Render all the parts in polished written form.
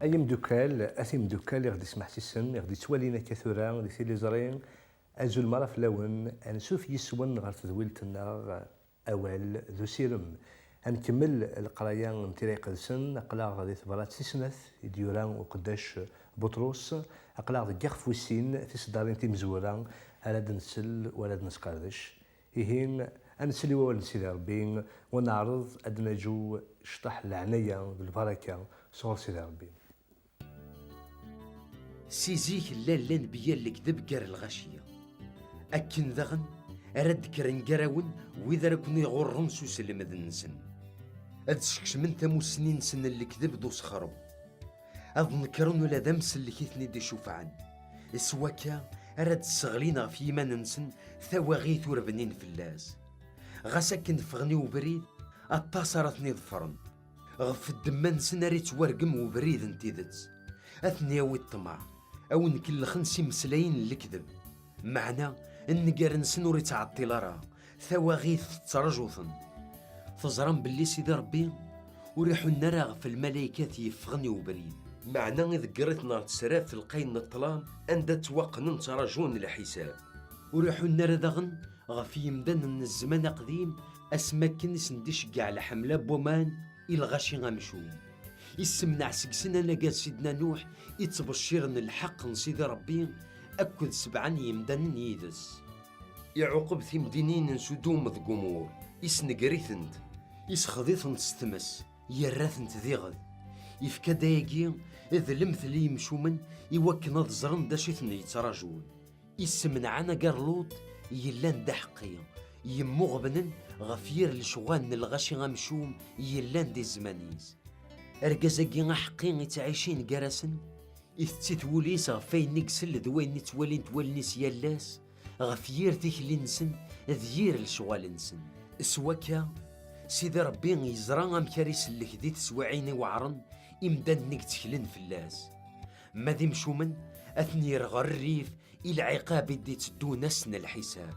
أي مدوكال أثي مدوكال غادي يسمح سيسن غادي توالينا كثورا غادي تيليزرين أزول مرة في لون نشوف يسون غير تدويلتنا أوال ذو سيرم نكمل القراية نتيري قدسن أقلا غادي تبرات سيسنث ديوران وقداش بطروس أقلا غادي يخفوسين في صدارين تيمزورا ألا دنسل ولا دنسقردش إهين أنسلي ونسيدي ربي ونعرض أدنى جو شطح العناية بالبركة صور سيدي ربي. سيزيك لان بيا الكذب كار الغاشية أكن ذغن أرد كرنكراون وإذا ركن يغرن سوس المدنسن أدسكش من ثمو سنين سن الكذب دو سخرو أظنكرن ولا دمس اللي كيثني دي شوفعن سواكا أرد صغلينا في ما ننسن ثواغيث وربنين فلاس غسكن فغني وبريد أتصرتني ظفرن غف الدمان سناريت ورقم وبريد انتيذت أثني الطمع أو نكل خنسي مسلاين الكذب معنا النقار نسنوري تعطي لرا ثواغيث ترجوثن تزرم باللي سيدي ربي وريحو النراغ في الملايكات يفغني وبريد معنا إذ قريتنا تسراف في القين الطلام أندا توقن ترجون الحساب وريحو النار دغن غفي يمدن من الزمان قديم أسماكن سنديش كاع الحملة بومان الغاشي غمشوم يسمنع سكسنا لقى سيدنا نوح يتبشرن الحق نسيدي ربي أكد سبعان يمدن يدس يعقب ثمدينين نسودوم ذ قمور يسنقريثنت يسخذيثنت ستمس يراثنت ذيغذ يفكا دايقي إذ المثل يمشومن يوكن ضزرن داشيثن يتراجون يسمنعنا قرلوط يلان دحقي يمغبنن غفير لشغان الغاشي غمشوم يلان دي زمانيز أرقازاقي غحقين يتعيشين قراسن إذ تتوليس غفاين نقسل ذوين نتوالين توالنيس يالاس غفير ذيك لنسن ذير الشغال نسن سواكا سيدي ربي يزرى أمكاريس اللي ذي تسوعيني وعرن إمدان نكتكلن فلاس ماذي مشومن أثني رغر الريف إلى عقاب دي تدو نسن الحساب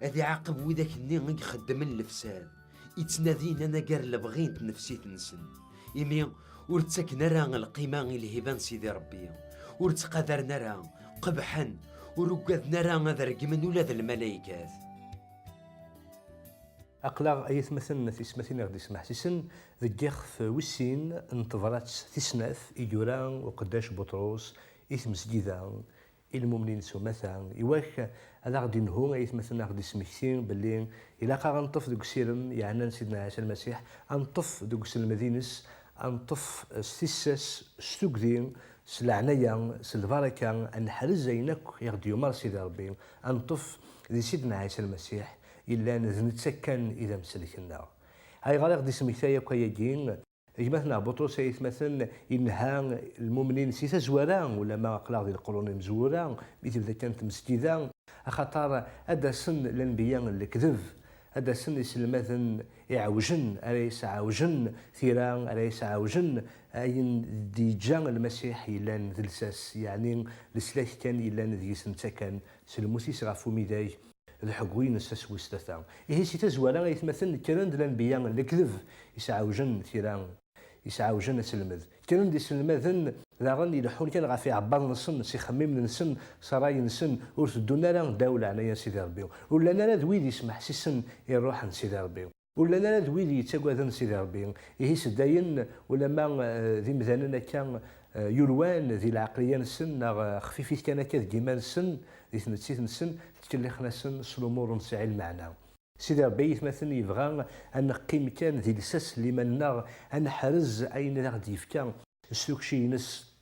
أذي عاقب وذاك الني خدم الفساد يتنادين أنا قار لبغينت نفسي تنسن إمي ورتسك نرى القيمة الهبان سيدي ربي ورتقدر نرى قبحا ورقاد نرى ذا رقمن ولا ذا الملايكات أقلاغ أيث مثلا تسمثين غادي يسمح سيسن ذكيخ في وسين انتظرات تسناث إيجوران وقداش بطروس إثم سجيدا المؤمنين سو مثلا إواك هذا غادي نهو أيث مثلا غادي يسمحتين باللي إلا قا غنطف دوك سيرم يعني سيدنا عيسى المسيح أنطف دوك المدينس أنطف ستيساس ستوكدين سلعنايا سلبركة أنحرز زينك يغدي يمر سيدي ربي أنطف ذي سيدنا عيسى المسيح إلا نتسكن إذا مسلكنا هاي غالي غادي سميتايا كاياكين مثلا بطرس مثلا إنها المؤمنين سيسا زورا ولا ما قلا غادي يقولون مزورا مثل إذا كانت مسجدا خاطر هذا سن الأنبياء الكذب هذا سن يسلمثن يعوجن أليس عوجن ثيران أليس عوجن أين ديجا المسيح إلا ذلساس يعني السلاح كان إلا ذي سنتكن سلموسيس غافو ميداي الحقوين الساس وستثام إيه سيتا زوالا يتمثل كان الأنبياء الكذب يسعوجن ثيران يسعوجن سلمذ كان دي سلمذن لاغن يلحون كان غافي عبار نسن سيخمم نسن سراي نسن ورثدونا لا دولة عنايا سيدي ربي ولا لا ذويد يسمح سيسن يروح عند سيدي ربي ولا لا ذويد يتقوى سيدي ربي إيه سداين ولا ما ذي مثلا كان يلوان ذي العقلية نسن خفيفيت كان كذ كيما نسن ذي تنسيت نسن تكلخنا سن سلومور نسعي المعنى سيدي ربي يتمثل يبغى أن قيم كان ذي الساس اللي منا أن حرز أين غادي يفكا السوكشي نس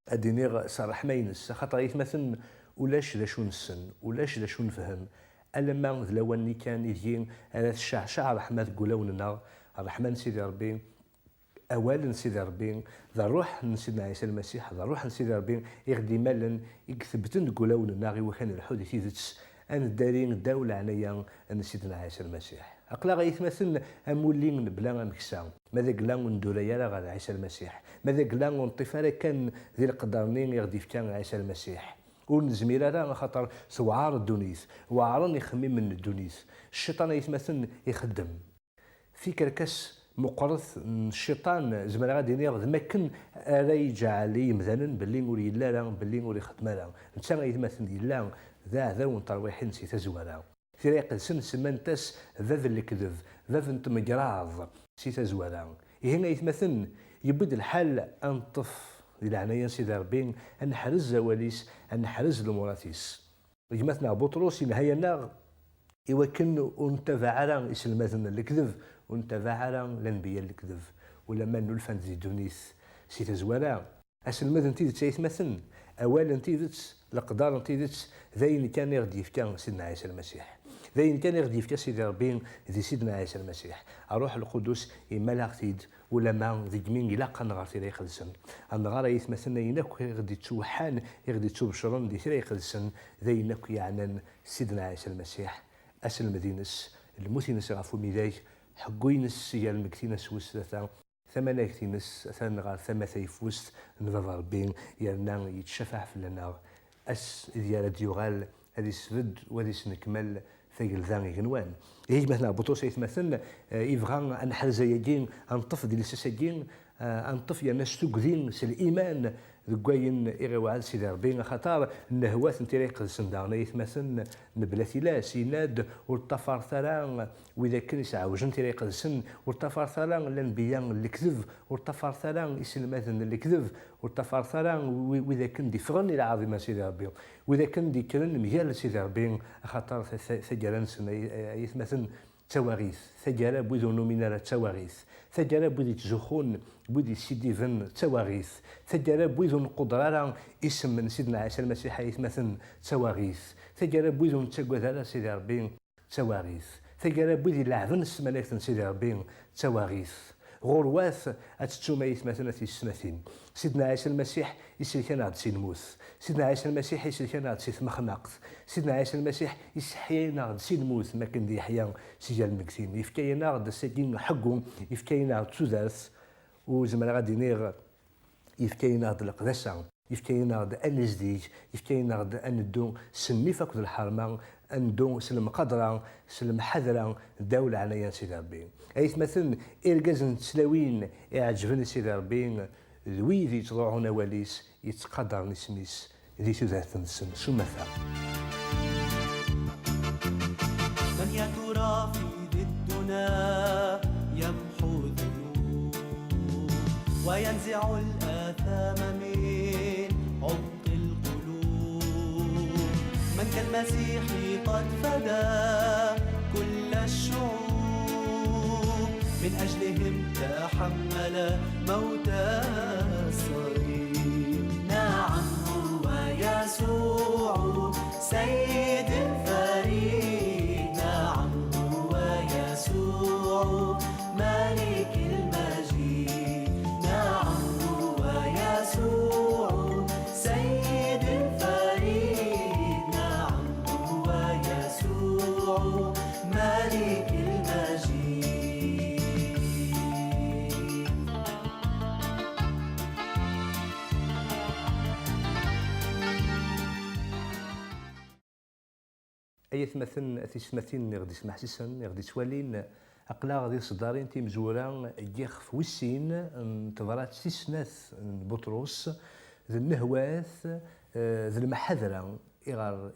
أدينيغ صراح ما ينس خاطر يتمثل ولاش لا شو نسن ولاش لا شو نفهم ألما ذلواني كان يجين على الشعشع رحمة قولوننا الرحمن سيدي ربي أولا سيدي ربي ذا الروح من سيدنا عيسى المسيح ذا الروح من سيدي ربي يغدي مالا يكثبتن قولوننا غي وكان الحدث يذتس أن الدارين الدولة عنايا أن سيدنا عيسى المسيح أقلا غيتمثل أمولين بلا مكسا ماذا قلا ندوريا لا غير عيسى المسيح ماذا قلا نطفال كان ذي القدرنين يغدي كان عيسى المسيح ونزمير راه خاطر سوعار الدونيس وعارن يخمم من الدونيس الشيطان يتمثل يخدم في كركس مقرث الشيطان زعما غادي نير ما كان راه يجعل لي مثلا باللي نقول لا لا باللي نقول خدم لا انت غيتمثل لا ذا ونطرويحين سي تزوارا في ريق السن سمانتاس ذا الكذب ذا انت مقراض سي تزوارا هنا يتمثل يبد الحال انطف العنايه سيدي ربي نحرز زواليس نحرز الموراتيس يمثلنا بطرس نهاينا إوا كن ونتبع على إسلاماتنا الكذب ونتبع على الأنبياء الكذب ولما نلفن زي دونيس سي تزوالا أسلمات نتيدت سيتمثل أولا نتيدت القدر نتيدت ذاين كان يغدي يفكا سيدنا عيسى المسيح ذاين كان يغدي يفكا سيدي ربي ذي سيدنا عيسى المسيح الروح القدس إما لاغتيد ولا ما ذيك مين إلا قنغار تيري خلسن النغار يتمثلنا يناك يغدي تسوحان يغدي تسوبشرن دي تيري خلسن ذايناك يعنن سيدنا عيسى المسيح أسل مدينس المثينس غافو ميداي حقوينس يا المكتينس وستة ثمانية كتينس ثان غار ثما ثيفوست نظر ربين يرنا يتشفع في لنا أس ديال ديوغال هذه سفد وهذه سنكمل ثقل ذاني غنوان هي مثلا بطوس يتمثل يبغى أن حرز يجين أن طف ديال السجين أن طف يا ناس تقدين سل الإيمان ذكوين إغوال سيدي ربي خطر النهوات نتيريق السندان يتمثل نبلاتي لا سيناد والطفار ثلان وإذا كان يسعوج نتيريق السن والطفار ثلان الأنبياء الكذب والطفار ثلان إسلاماتنا الكذب والطفار ثلان وإذا كان دي فرن العظيمة سيدي ربي وإذا كان دي كرن مجال سيدي ربي خطر ثجلان يتمثل تواغيث ثجلا بوذو نومينالا تواغيث ثجلا بوذي تزخون بوذي سيدي فن تواغيث ثجلا بوذو نقدرالا اسم من سيدنا عيسى المسيح يتمثل تواغيث ثجلا بوذو نتقوذالا سيدي ربي تواغيث ثجلا بوذي لعبن السمانات سيدي ربي تواغيث غرواث أتتوما يتمثلنا في السماثين سيدنا عيسى المسيح يسلكنا عد سي نموث سيدنا عيسى المسيح يسلكنا عد سي ثمخناقت سيدنا عيسى المسيح يسحينا عد سي نموث ما كان دي حيا سي المكسين يفكينا عد الساكين حقهم يفكينا عد سوداث وزمان غادي نير يفكينا عد القداسة يفكينا عد النزديج يفكينا عد أندو سني فقد الحرمان أندو سلم قدرا سلم حذرا الدولة عنايا سيدي ربي أي مثلا إرجاز تسلاوين يعجبني سيدي ربي ذوي ذي تضوعون واليس يتقدر نسميس ذي تذات نسن سمثا من يا ترى في ضدنا يمحو الذنوب وينزع الآثام من عمق القلوب من كالمسيح قد فدى كل الشعوب من أجلهم تحمل موت الصليب نعم هو يسوع سيد الفريق نعم هو يسوع ملك المجيد نعم هو يسوع سيد الفريق نعم هو يسوع ملك المجيد. أي ثمثن ثمثين غادي يسمح سيسن غادي توالين أقلا غادي صدارين تيمزورا يخف وسين انتظرات سيسناث بطرس ذي النهواث ذي المحذرة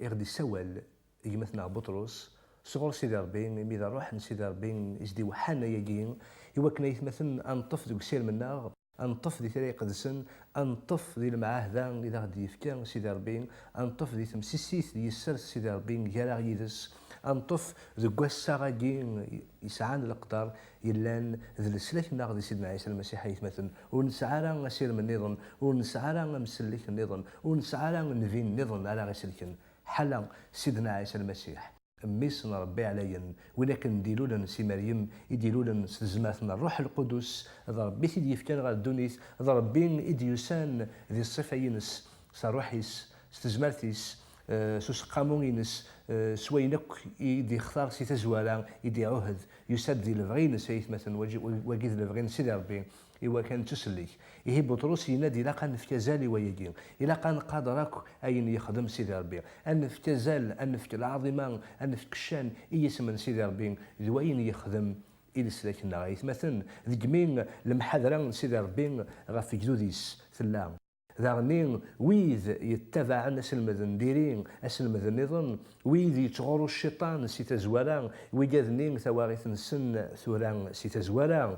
غادي سوال يمثنا بطرس صغر سيدي ربي إذا روح سيدي ربي يزدي وحنا يجين يوكنا يتمثل أنطف ذوك سير منا أنطف ذي طريق دسن أنطف ذي المعاهدة إذا غادي يفكر سيدي ربي أنطف ذي تمسيسيث ذي السر سيدي ربي جالا يدس أنطف ذي قواسا غادي يسعان الأقدار يلان ذي السلاك ناغ ذي سيدنا عيسى المسيح يتمثل ونسعى نسير من النظام ونسعى نسلك النظام ونسعى نفي النظام على غسلكن حلا سيدنا عيسى المسيح ميس نربي عليا ولكن نديرو لنا سي مريم يديرو لنا زماتنا الروح القدس ربي تيدي يفكان غير الدونيس ربي إديوسان ذي الصفة ينس صاروحيس ستزمارتيس سوس قامون ينس سوينك يدي اختار سي تزوالا يدي عهد يسد ذي الفغين سيث مثلا وجد الفغين سيدي ربي إوا كان تسلي إيه بطرس ينادي لاقا نفتزالي ويجي إلا كان قادرك أين يخدم سيدي ربي أن نفتزال أن نفت العظيمة أن نفت كشان يسمن سيدي ربي ذوين يخدم إلى سلاكنا غايث مثلا ذيك مين المحاضرة سيدي ربي غاف جدوديس ثلا ذاغني ويذ يتبع الناس المذنديرين اسلمذ النظام ويذ يتغوروا الشيطان سي تزوالا ويجاذنين ثواغيث نسن ثوران سي تزوالا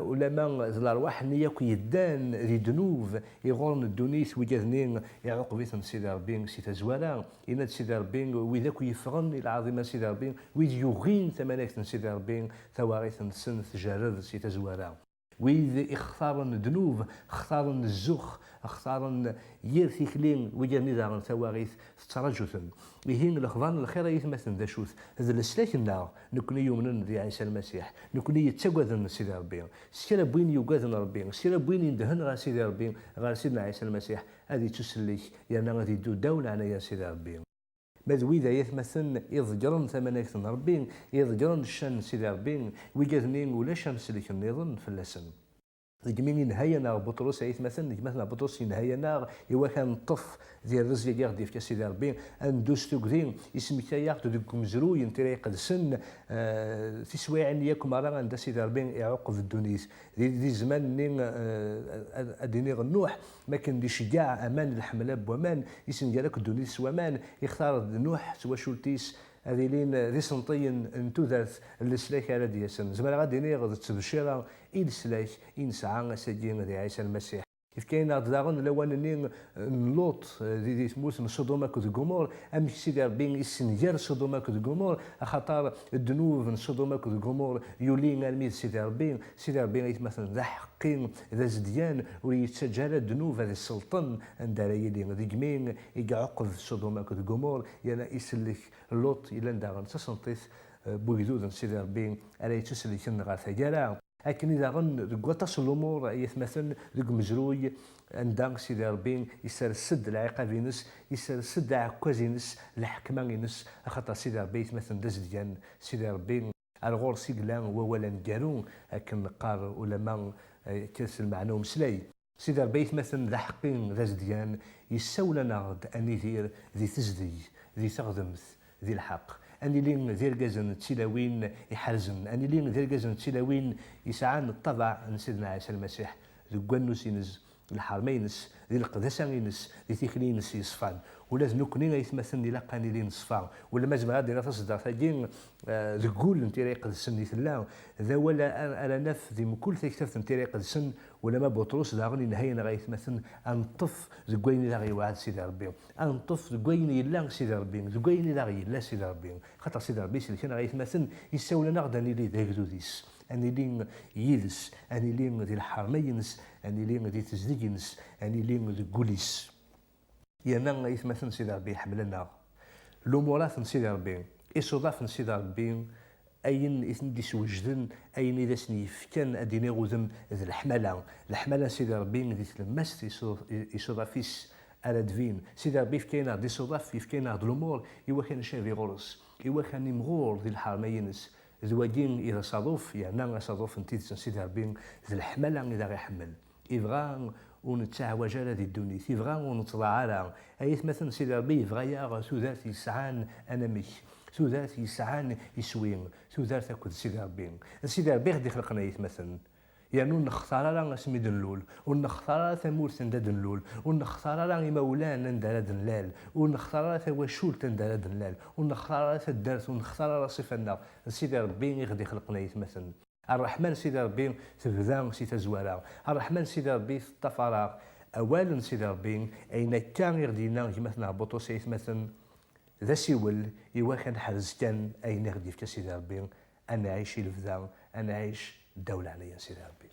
ولما ذ الارواح نياك يدان ذي دنوف يغورن الدونيس ويجاذنين يعقبيث سيدي ربي سي تزوالا إن سيدي ربي وذاك يفغن العظيم سيدي ربي ويذ يغين ثمانية سيدي ربي ثواغيث نسن تجارد سي تزوالا وإذا اختارن الذنوب اختارن الزخ اختارن يرثي كلين وجاني داغن ثواغيث ترجثن يهين الخضان الخير يثمثن ذا شوث هذا السلاك النار نكوني يؤمنن ذي عيسى المسيح نكوني يتسقذن سيدي ربي سيرا بوين يوقاذن ربي سيرا بوين يندهن غا سيدي ربي غا سيدنا عيسى المسيح هذه تسليك يعني غادي دو دولة على يا سيدي ربي ماذا يثمثن يضجرن ثمانية ربي يضجرن الشان سيدي ربي ويجاذنين ولا شان سليك النظام في اللسن ديك نهاينا بطرس مثلا ديك مثلا بطرس نهاينا إوا كان طف ديال الرزق كاع ديال سيدي ربي اندوس تكذين اسمك ياك دوك مزروي انت قد سن في سوايع ياكم راه عند سيدي ربي يعوق في الدونيس دي زمان نين اديني نوح ما كان دي شجاع امان الحمله بوامان يسن ديالك الدونيس وامان يختار نوح سوا شولتيس هذه لين ذي سنطين انتوذرت السلاك على دياسن زمان غادي نيغ تبشيرا إل السلاك إن ساعة سجين ذي عيسى المسيح كيف كاين هاد داغن لوان نلوط ذي تموت من صدوما كود غومور ام سيدي ربي يسنجر صدوما كود غومور خاطر الذنوب من صدوما كود غومور يولين الميد سيدي ربي مثلا ذا حقين ذا زديان ويتسجل الذنوب هذا السلطان عند رايلي ذي جمين يعقب صدوما كود غومور يعني يسلك لوط الى داغن تسنطيث بويدود سيدي ربي على يتسلك غير ثجالا لكن إذا غن قطاس الأمور مثلا ذوك مزروي عندك سيدي ربي يسرسد العقاب ينس يسرسد عكازينس الحكمة ينس خاطر سيدي ربي مثلا داز ديال سيدي ربي الغور سيقلان وولا نقالون لكن قار علماء كاس المعنى ومسلاي سيدي ربي مثلا ذا حقين داز ديال يسولنا أني دير ذي تزدي ذي تغذمث ذي الحق أني لين ذير جازن تلاوين يحرزن أني لين ذير جازن تلاوين يسعان الطبع عن سيدنا عيسى المسيح ذو قنوس ينز الحرمينس ذي القداسة ينس ذي تيكلينس يصفان ولا ذنوكني يتمثل لي لقاني لين صفان ولا ما زعما غادي تصدر فاجين ذكول انت ريق السن يتلا ذا ولا انا نف ذي كل تكتف انت ريق السن ولا ما بطرس داغني نهاينا غيتمثل انطف ذكويني لا غيوعد سيدي ربي انطف ذكويني لا سيدي ربي ذكويني لا غي لا سيدي ربي خاطر سيدي ربي سيدي كان غيتمثل يساول لنا غداني لي ذاكدوديس أني لين يدس أني لين ذي الحرمينس أني لين ذي تزديجنس أني لين ذي قوليس يانا يتمثل سيدي ربي يحملنا الأمورات سيدي ربي إصداف سيدي ربي أين إثندي سوجدن أين إذا سنيفكان أديني غوذم ذي الحملة سيدي ربي ذي تلمست إصدافيس على دفين سيدي ربي فكاينا ذي صداف فكاينا ذي الأمور إوا كان شافي غرس إوا كان يمغور ذي الحرمينس ذواجين إذا صادوف يعني صادوف انتي سيدي ربي ذي الحملة إذا غيحمل يبغى ونتعوج على ذي الدنيا يبغى ونطلع على أيث مثلا سيدي ربي يبغى يا سودات يسعان أنا مش سودات يسعان يسوين سودات تاكل سيدي ربي غادي خلقنا أيث مثلا يعني نختار لا سميد اللول ونختار ثمور تنداد اللول ونختار لا مولانا ندار دنلال ونختار ثواشول تندار دنلال ونختار ثدارت ونختار صفنا سيدي ربي غادي خلقنا يتمثل الرحمن سيدي ربي تبدا سي تزوارا الرحمن سيدي ربي الطفرا اولا سيدي ربي اين كان يغدينا مثلا بطوس يتمثل ذا سيول ايوا كان حرز كان اين غادي في سيدي ربي انا عايش الفدا انا عايش الدولة عليا سيدي ربي